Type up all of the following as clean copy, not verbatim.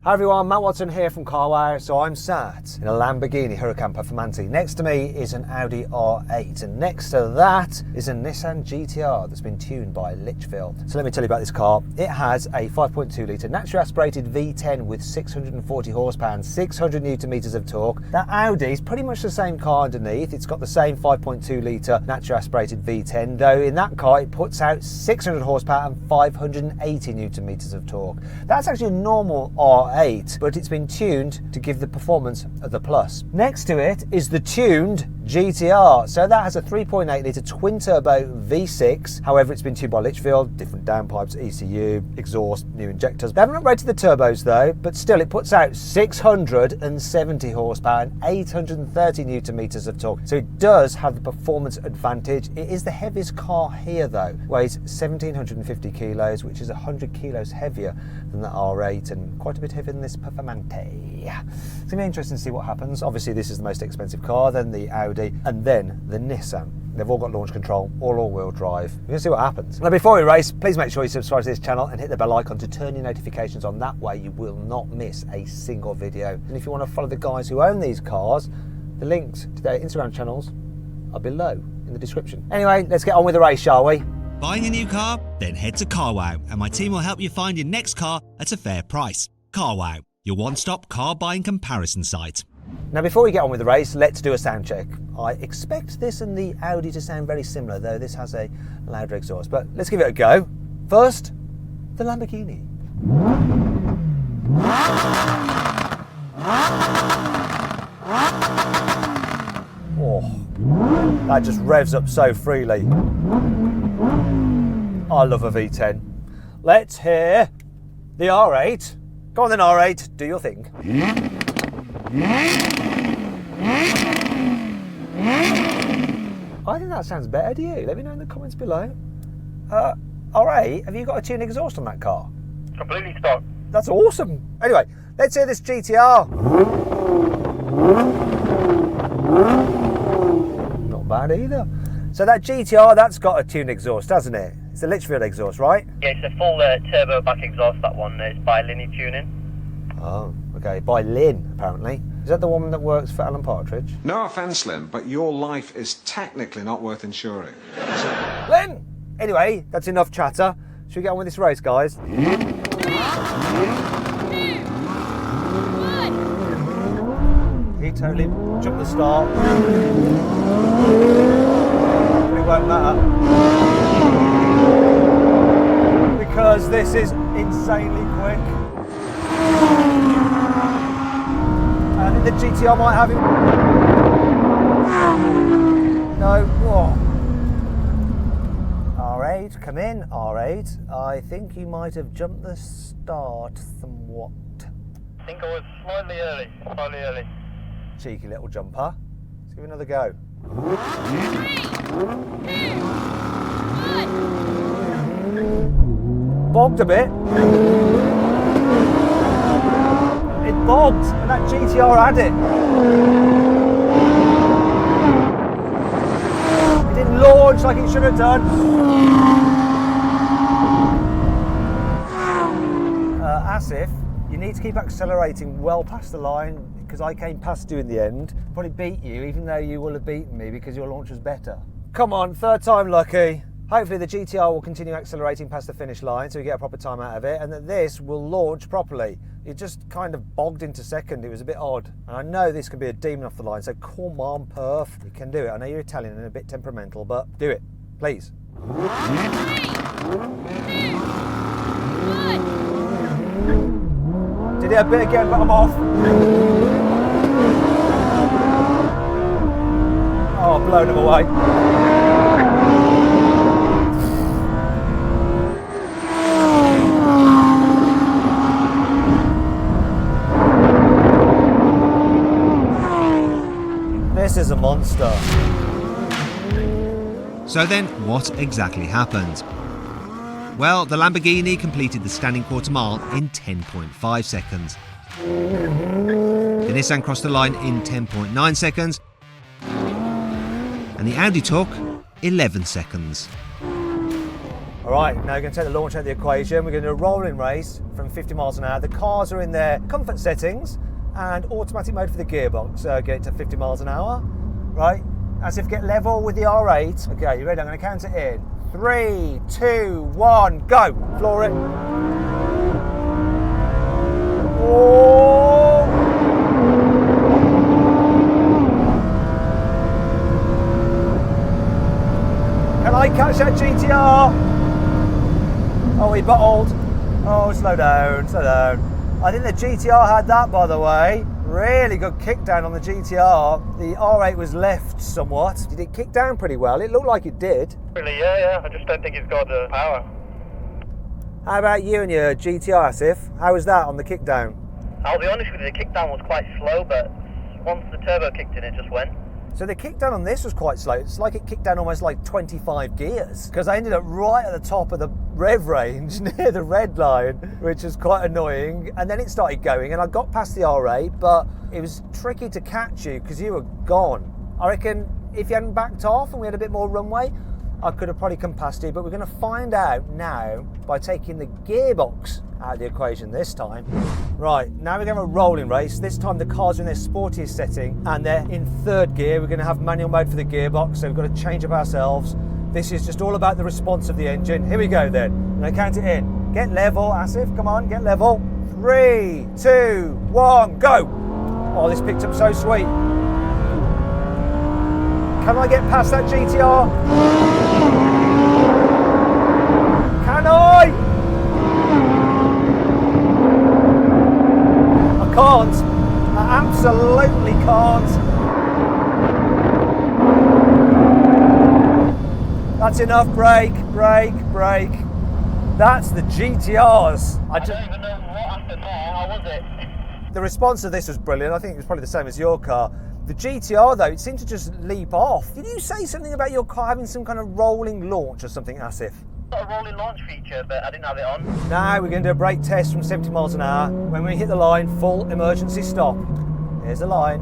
Hi everyone, Matt Watson here from Carwow. So I'm sat in a Lamborghini Huracan Performante. Next to me is an Audi R8 and next to that is a Nissan GTR that's been tuned by Litchfield. So let me tell you about this car. It has a 5.2 litre naturally aspirated V10 with 640 horsepower and 600 newton meters of torque. That Audi is pretty much the same car underneath. It's got the same 5.2 litre naturally aspirated V10, though in that car it puts out 600 horsepower and 580 newton meters of torque. That's actually a normal R8, but it's been tuned to give the performance of the Plus. Next to it is the tuned GTR. So that has a 3.8 litre twin turbo V6. However, it's been tuned by Litchfield, different downpipes, ECU, exhaust, new injectors. They haven't upgraded the turbos though, but still it puts out 670 horsepower and 830 newton meters of torque. So it does have the performance advantage. It is the heaviest car here though. Weighs 1,750 kilos, which is 100 kilos heavier than the R8 and quite a bit heavier than this Performante. It's gonna be interesting to see what happens. Obviously this is the most expensive car, then the Audi, and then the Nissan. They've all got launch control, all-wheel drive. We're gonna see what happens. Now before we race, please make sure you subscribe to this channel and hit the bell icon to turn your notifications on. That way you will not miss a single video. And if you want to follow the guys who own these cars, the links to their Instagram channels are below in the description. Anyway, let's get on with the race, shall we? Buying a new car? Then head to Carwow and my team will help you find your next car at a fair price. Carwow, your one-stop car buying comparison site. Now before we get on with the race, let's do a sound check. I expect this and the Audi to sound very similar, though this has a louder exhaust, but let's give it a go. First, the Lamborghini. Oh, that just revs up so freely. I love a V10. Let's hear the R8. Go on then, R8, do your thing. I think that sounds better, do you? Let me know in the comments below. R8, have you got a tuned exhaust on that car? Completely stock. That's awesome. Anyway, let's hear this GTR. Not bad either. So that GTR, that's got a tuned exhaust, hasn't it? It's a Litchfield exhaust, right? Yeah, it's a full turbo back exhaust, that one. It's by Linear Tuning. Oh, okay. By Lynn, apparently. Is that the woman that works for Alan Partridge? No offence, Lynn, but your life is technically not worth insuring. Lynn! Anyway, that's enough chatter. Should we get on with this race, guys? 3, 2, 1. He totally jumped the start. It won't matter. Because this is insanely quick. I think the GTR might have him. No. Whoa. R8, come in, R8. I think you might have jumped the start somewhat. I think I was slightly early. Cheeky little jumper. Let's give it another go. 3, 2, 1. Bogged a bit. It bogged, and that GTR had it. It didn't launch like it should have done. Asif, you need to keep accelerating well past the line because I came past you in the end. Probably beat you, even though you will have beaten me because your launch was better. Come on, third time lucky. Hopefully the GTR will continue accelerating past the finish line so we get a proper time out of it and that this will launch properly. It just kind of bogged into second. It was a bit odd. And I know this can be a demon off the line, so come on, Perf. You can do it. I know you're Italian and a bit temperamental, but do it, please. 3, 2, 1. Did it a bit again, but I'm off. Oh, I've blown him away. This is a monster. So then, what exactly happened? Well, the Lamborghini completed the standing quarter mile in 10.5 seconds. The Nissan crossed the line in 10.9 seconds. And the Audi took 11 seconds. All right, now we're going to take the launch out of the equation. We're going to do a rolling race from 50 miles an hour. The cars are in their comfort settings and automatic mode for the gearbox. Get it to 50 miles an hour, right? As if get level with the R8. Okay, you ready? I'm going to count it in. 3, 2, 1, go. Floor it. Oh. Can I catch that GTR? Oh, he bottled. Oh, slow down, slow down. I think the GTR had that, by the way. Really good kick down on the GTR. The R8 was left somewhat. Did it kick down pretty well? It looked like it did. Really, yeah. I just don't think it's got the power. How about you and your GTR, Asif? How was that on the kick down? I'll be honest with you, the kickdown was quite slow, but once the turbo kicked in, it just went. So the kick down on this was quite slow. It's like it kicked down almost like 25 gears, because I ended up right at the top of the rev range near the red line, which was quite annoying. And then it started going and I got past the R8, but it was tricky to catch you because you were gone. I reckon if you hadn't backed off and we had a bit more runway, I could have probably come past you, but we're going to find out now by taking the gearbox out of the equation this time. Right, now we're going to have a rolling race. This time the cars are in their sportiest setting and they're in third gear. We're going to have manual mode for the gearbox, so we've got to change up ourselves. This is just all about the response of the engine. Here we go then. I'm going to count it in. Get level, Asif, come on, get level. 3, 2, 1, go. Oh, this picked up so sweet. Can I get past that GTR? Can I? I can't. I absolutely can't. That's enough. Brake, brake, brake. That's the GTRs. I don't even know what happened there. How was it? The response to this was brilliant. I think it was probably the same as your car. The GTR though, it seemed to just leap off. Did you say something about your car having some kind of rolling launch or something, Asif? Got a rolling launch feature, but I didn't have it on. Now we're going to do a brake test from 70 miles an hour. When we hit the line, full emergency stop. Here's the line.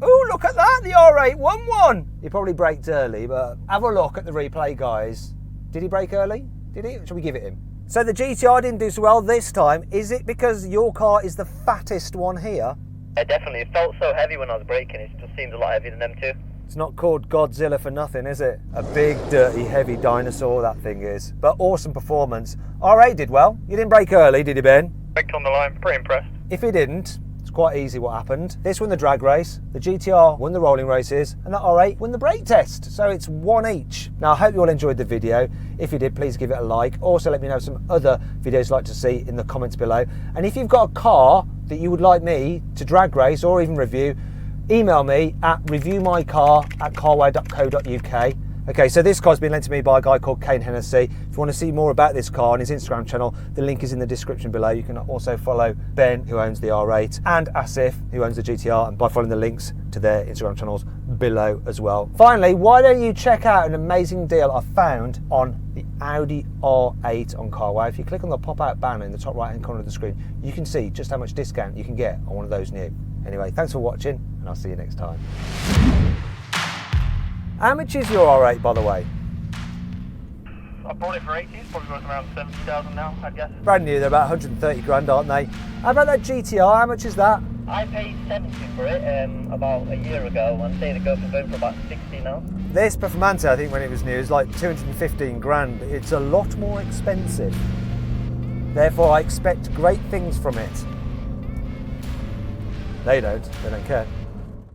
Oh, look at that, the R8 won one. He probably braked early, but have a look at the replay, guys. Did he brake early? Did he? Shall we give it him? So the GTR didn't do so well this time. Is it because your car is the fattest one here? Yeah, definitely. It felt so heavy when I was braking. It just seemed a lot heavier than them too. It's not called Godzilla for nothing, is it? A big, dirty, heavy dinosaur, that thing is. But awesome performance. R8 did well. You didn't brake early, did you, Ben? Braked on the line. Pretty impressed. If he didn't, it's quite easy what happened. This won the drag race, the GTR won the rolling races, and the R8 won the brake test. So it's one each. Now, I hope you all enjoyed the video. If you did, please give it a like. Also, let me know some other videos you'd like to see in the comments below. And if you've got a car that you would like me to drag race or even review, email me at reviewmycar@carwow.co.uk. Okay, so this car's been lent to me by a guy called Kane Hennessy. If you want to see more about this car on his Instagram channel, the link is in the description below. You can also follow Ben, who owns the R8, and Asif, who owns the GTR, and by following the links to their Instagram channels below as well. Finally, why don't you check out an amazing deal I found on the Audi R8 on Carwow. If you click on the pop-out banner in the top right-hand corner of the screen, you can see just how much discount you can get on one of those new. Anyway, thanks for watching, and I'll see you next time. How much is your R8, by the way? I bought it for 80. It's probably worth around 70,000 now, I guess. Brand new, they're about 130 grand, aren't they? How about that GTR? How much is that? I paid 70 for it about a year ago. I'm saying it goes for about 60 now. This Performante, I think, when it was new, was like 215 grand. It's a lot more expensive. Therefore, I expect great things from it. They don't care.